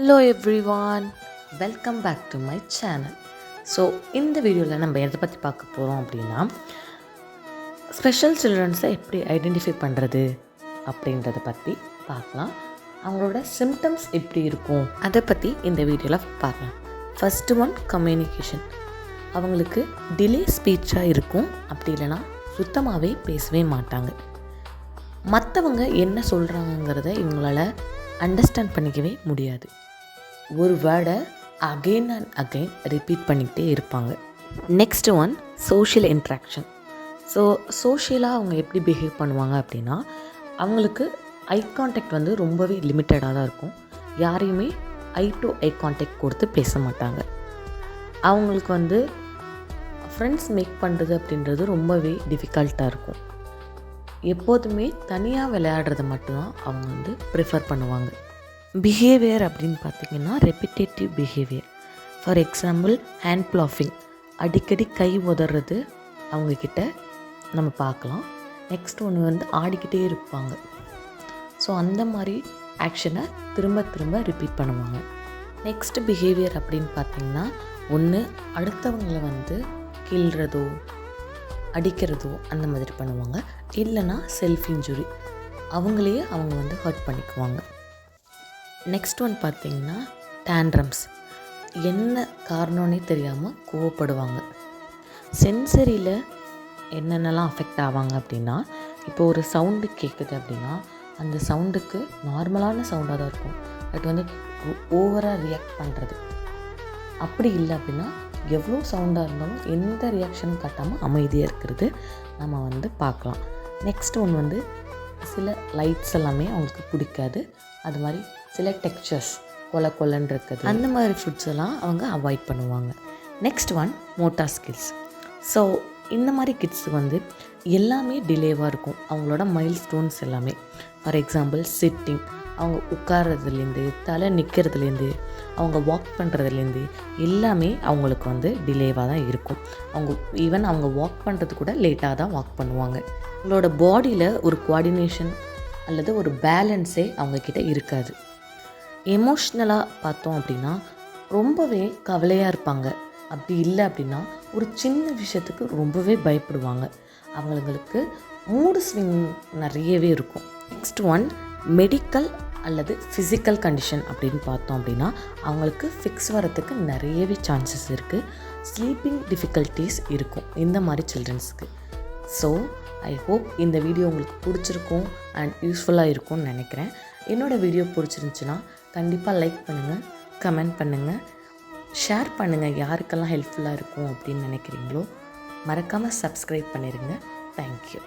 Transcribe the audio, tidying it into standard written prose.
Hello everyone, welcome back to my channel. So இந்த வீடியோவில் நம்ம எதை பற்றி பார்க்க போகிறோம் அப்படின்னா, ஸ்பெஷல் சில்ட்ரன்ஸை எப்படி ஐடென்டிஃபை பண்ணுறது அப்படின்றத பற்றி பார்க்கலாம். அவங்களோட சிம்டம்ஸ் எப்படி இருக்கும் அதை பற்றி இந்த வீடியோவில் பார்க்கலாம். First one, communication. அவங்களுக்கு டிலே ஸ்பீச்சாக இருக்கும், அப்படி இல்லைனா சுத்தமாகவே பேசவே மாட்டாங்க. மற்றவங்க என்ன சொல்கிறாங்கங்கிறத இவங்களால் அண்டர்ஸ்டாண்ட் பண்ணிக்கவே முடியாது. ஒரு வேர்டை அகெயின் அண்ட் அகெயின் ரிப்பீட் பண்ணிக்கிட்டே இருப்பாங்க. Next one, social interaction. So சோஷியலாக அவங்க எப்படி பிஹேவ் பண்ணுவாங்க அப்படின்னா, அவங்களுக்கு ஐ கான்டாக்ட் வந்து ரொம்பவே லிமிட்டடாக தான் இருக்கும். யாரையுமே ஐ டு ஐ கான்டாக்ட் கொடுத்து பேச மாட்டாங்க. அவங்களுக்கு வந்து ஃப்ரெண்ட்ஸ் மேக் பண்ணுறது அப்படின்றது ரொம்பவே டிஃபிகல்ட்டாக இருக்கும். எப்போதுமே தனியாக விளையாடுறத மட்டும்தான் அவங்க வந்து ப்ரிஃபர் பண்ணுவாங்க. பிஹேவியர் அப்படின்னு பார்த்திங்கன்னா, repetitive behaviour. For example, hand flapping, அடிக்கடி கை உதறது அவங்கக்கிட்ட நம்ம பார்க்கலாம். நெக்ஸ்ட் ஒன்று வந்து ஆடிக்கிட்டே இருப்பாங்க. ஸோ அந்த மாதிரி ஆக்ஷனை திரும்ப திரும்ப ரிப்பீட் பண்ணுவாங்க. நெக்ஸ்ட் பிஹேவியர் அப்படின்னு பார்த்திங்கன்னா, ஒன்று அடுத்தவங்களை வந்து கிள்றதோ அடிக்கிறதோ அந்த மாதிரி பண்ணுவாங்க. இல்லைனா செல்ஃப் இன்ஜுரி, அவங்களையே அவங்க வந்து ஹர்ட் பண்ணிக்குவாங்க. நெக்ஸ்ட் ஒன் பார்த்திங்கன்னா, டேண்ட்ரம்ஸ். என்ன காரணம்னே தெரியாமல் கோவப்படுவாங்க. சென்சரியில் என்னென்னலாம் அஃபெக்ட் ஆவாங்க அப்படின்னா, இப்போ ஒரு சவுண்டு கேட்குது அப்படின்னா, அந்த சவுண்டுக்கு நார்மலான சவுண்டாக தான் இருக்கும், பட் வந்து ஓவராக ரியாக்ட் பண்ணுறது. அப்படி இல்லை அப்படின்னா, எவ்வளோ சவுண்டாக இருந்தாலும் எந்த ரியாக்ஷனும் காட்டாமல் அமைதியாக இருக்கிறது நம்ம வந்து பார்க்கலாம். நெக்ஸ்ட் ஒன்று வந்து, சில லைட்ஸ் எல்லாமே அவங்களுக்கு பிடிக்காது. அது மாதிரி சில டெக்ஸ்சர்ஸ் கொலன்னு இருக்குது, அந்த மாதிரி ஃபுட்ஸ் எல்லாம் அவங்க அவாய்ட் பண்ணுவாங்க. Next one, motor skills. So இந்த மாதிரி கிட்ஸுக்கு வந்து எல்லாமே டிலேவாக இருக்கும். அவங்களோட மைல் ஸ்டோன்ஸ் எல்லாமே. ஃபார் எக்ஸாம்பிள், சிட்டிங், அவங்க உட்கார்றதுலேருந்து தலை நிற்கிறதுலேருந்து அவங்க வாக் பண்ணுறதுலேருந்து எல்லாமே அவங்களுக்கு வந்து டிலேவாக தான் இருக்கும். அவங்க வாக் பண்ணுறது கூட லேட்டாக தான் வாக் பண்ணுவாங்க. அவங்களோட பாடியில் ஒரு கோஆர்டினேஷன் அல்லது ஒரு பேலன்ஸே அவங்கக்கிட்ட இருக்காது. எமோஷ்னலாக பார்த்தோம் அப்படின்னா ரொம்பவே கவலையாக இருப்பாங்க. அப்படி இல்லை அப்படின்னா ஒரு சின்ன விஷயத்துக்கு ரொம்பவே பயப்படுவாங்க. அவங்களுக்கு மூடு ஸ்விங் நிறையவே இருக்கும். நெக்ஸ்ட் ஒன், மெடிக்கல் அல்லது ஃபிசிக்கல் கண்டிஷன் அப்படின்னு பார்த்தோம் அப்படின்னா, அவங்களுக்கு ஃபிக்ஸ் வரத்துக்கு நிறையவே சான்சஸ் இருக்குது. ஸ்லீப்பிங் டிஃபிகல்ட்டிஸ் இருக்கும் இந்த மாதிரி சில்ட்ரன்ஸுக்கு. ஸோ ஐ ஹோப் இந்த வீடியோ உங்களுக்கு பிடிச்சிருக்கும் அண்ட் யூஸ்ஃபுல்லாக இருக்கும்னு நினைக்கிறேன். என்னோடய வீடியோ பிடிச்சிருந்துச்சுன்னா கண்டிப்பாக லைக் பண்ணுங்கள், கமெண்ட் பண்ணுங்கள், ஷேர் பண்ணுங்கள். யாருக்கெல்லாம் ஹெல்ப்ஃபுல்லாக இருக்கும் அப்படின்னு நினைக்கிறீங்களோ மறக்காமல் சப்ஸ்கிரைப் பண்ணிடுங்க. தேங்க்யூ.